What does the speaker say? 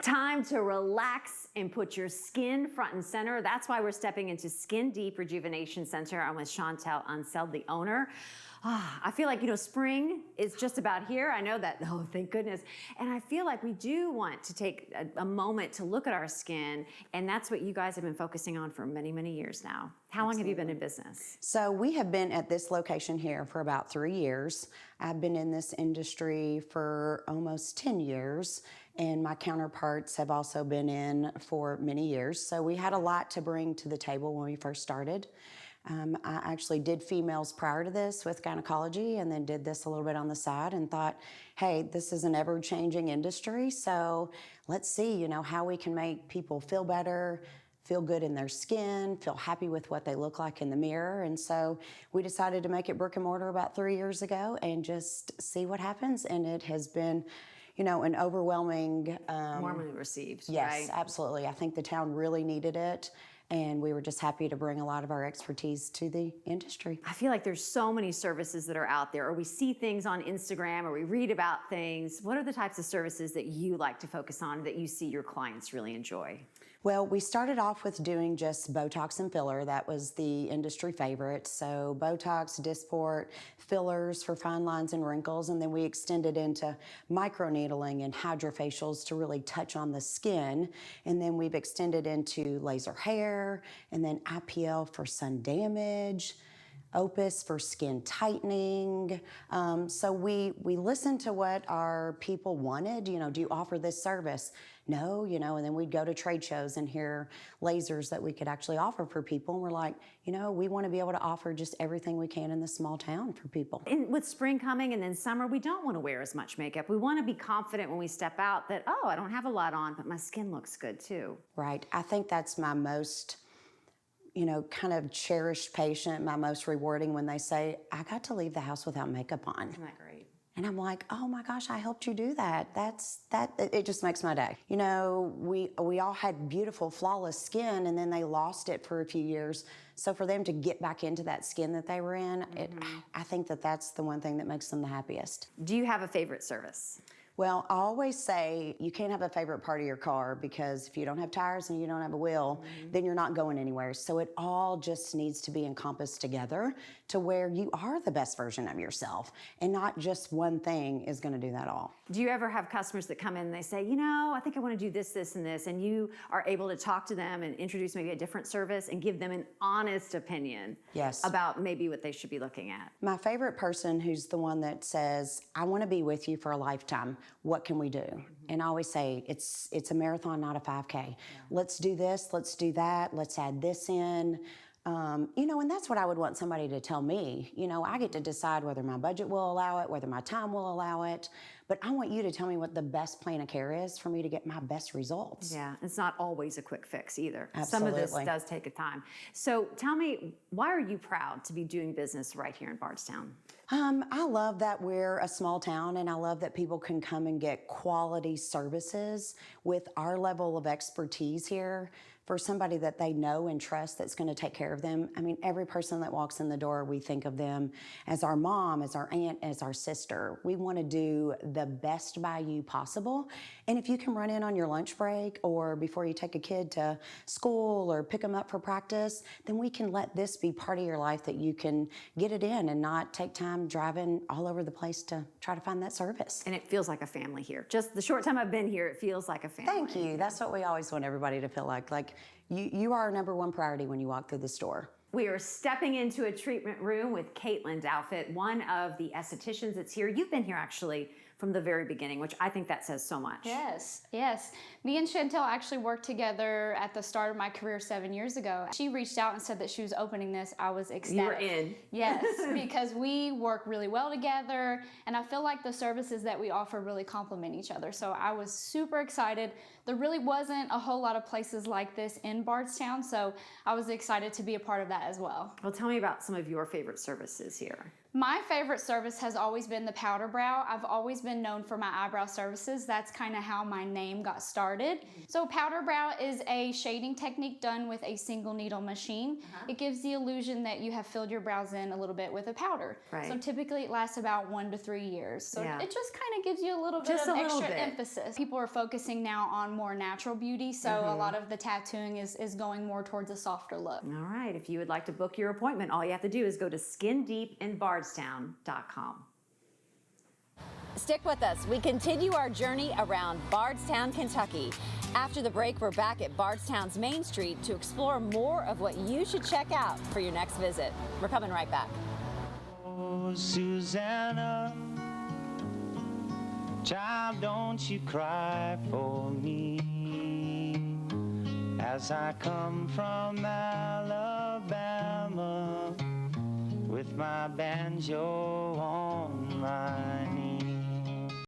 Time to relax and put your skin front and center. That's why we're stepping into Skin Deep Rejuvenation Center. I'm with Chantel Unseld, the owner. I feel like, spring is just about here. I know that, oh, thank goodness. And I feel like we do want to take a moment to look at our skin, and that's what you guys have been focusing on for many, many years now. How long have you been in business? So we have been at this location here for about 3 years. I've been in this industry for almost 10 years, and my counterparts have also been in for many years. So we had a lot to bring to the table when we first started. I actually did females prior to this with gynecology, and then did this a little bit on the side and thought, hey, this is an ever-changing industry, so let's see, how we can make people feel better, feel good in their skin, feel happy with what they look like in the mirror. And so we decided to make it brick and mortar about 3 years ago and just see what happens. And it has been, an overwhelming... warmly received, yes, right? Absolutely. I think the town really needed it. And we were just happy to bring a lot of our expertise to the industry. I feel like there's so many services that are out there, or we see things on Instagram, or we read about things. What are the types of services that you like to focus on that you see your clients really enjoy? Well, we started off with doing just Botox and filler. That was the industry favorite. So Botox, Dysport, fillers for fine lines and wrinkles, and then we extended into microneedling and hydrofacials to really touch on the skin. And then we've extended into laser hair, and then IPL for sun damage, Opus for skin tightening. So we listened to what our people wanted. Do you offer this service? No, and then we'd go to trade shows and hear lasers that we could actually offer for people. And we're like, we want to be able to offer just everything we can in this small town for people. And with spring coming and then summer, we don't want to wear as much makeup. We want to be confident when we step out that, oh, I don't have a lot on, but my skin looks good too. Right. I think that's my most kind of cherished patient, my most rewarding, when they say, I got to leave the house without makeup on. Isn't that great? And I'm like, oh my gosh, I helped you do that. It just makes my day. We all had beautiful, flawless skin, and then they lost it for a few years. So for them to get back into that skin that they were in, I think that's the one thing that makes them the happiest. Do you have a favorite service? Well, I always say you can't have a favorite part of your car, because if you don't have tires and you don't have a wheel, then you're not going anywhere. So it all just needs to be encompassed together to where you are the best version of yourself, and not just one thing is going to do that all. Do you ever have customers that come in and they say, I think I want to do this, this, and this, and you are able to talk to them and introduce maybe a different service and give them an honest opinion about maybe what they should be looking at? My favorite person, who's the one that says, I want to be with you for a lifetime. What can we do? And I always say, it's a marathon, not a 5K. Yeah. Let's do this, let's do that, let's add this in. And that's what I would want somebody to tell me. I get to decide whether my budget will allow it, whether my time will allow it, but I want you to tell me what the best plan of care is for me to get my best results. Yeah, it's not always a quick fix either. Absolutely. Some of this does take a time. So tell me, why are you proud to be doing business right here in Bardstown? I love that we're a small town, and I love that people can come and get quality services with our level of expertise here for somebody that they know and trust that's going to take care of them. I mean, every person that walks in the door, we think of them as our mom, as our aunt, as our sister. We want to do the best by you possible. And if you can run in on your lunch break or before you take a kid to school or pick them up for practice, then we can let this be part of your life, that you can get it in and not take time driving all over the place to try to find that service. And it feels like a family here. Just the short time I've been here, it feels like a family. Thank you. That's what we always want everybody to feel like. Like you are our number one priority when you walk through the store. We are stepping into a treatment room with Caitlin Doutfit, one of the estheticians that's here. You've been here actually from the very beginning, which I think that says so much. Yes, yes. Me and Chantel actually worked together at the start of my career 7 years ago. She reached out and said that she was opening this. I was ecstatic. You were in. Yes, because we work really well together, and I feel like the services that we offer really complement each other. So I was super excited. There really wasn't a whole lot of places like this in Bardstown, so I was excited to be a part of that as well. Well, tell me about some of your favorite services here. My favorite service has always been the powder brow. I've always been known for my eyebrow services. That's kind of how my name got started. So powder brow is a shading technique done with a single needle machine. It gives the illusion that you have filled your brows in a little bit with a powder. Right. So typically it lasts about 1 to 3 years. So Yeah. it just kind of gives you a little bit Just of a little extra bit. emphasis. People are focusing now on more natural beauty, so a lot of the tattooing is going more towards a softer look. All right, if you would like to book your appointment, all you have to do is go to skindeepinbardstown.com. Stick with us. We continue our journey around Bardstown, Kentucky. After the break, we're back at Bardstown's Main Street to explore more of what you should check out for your next visit. We're coming right back. Oh, Susanna, child, don't you cry for me as I come from Alabama with my banjo on my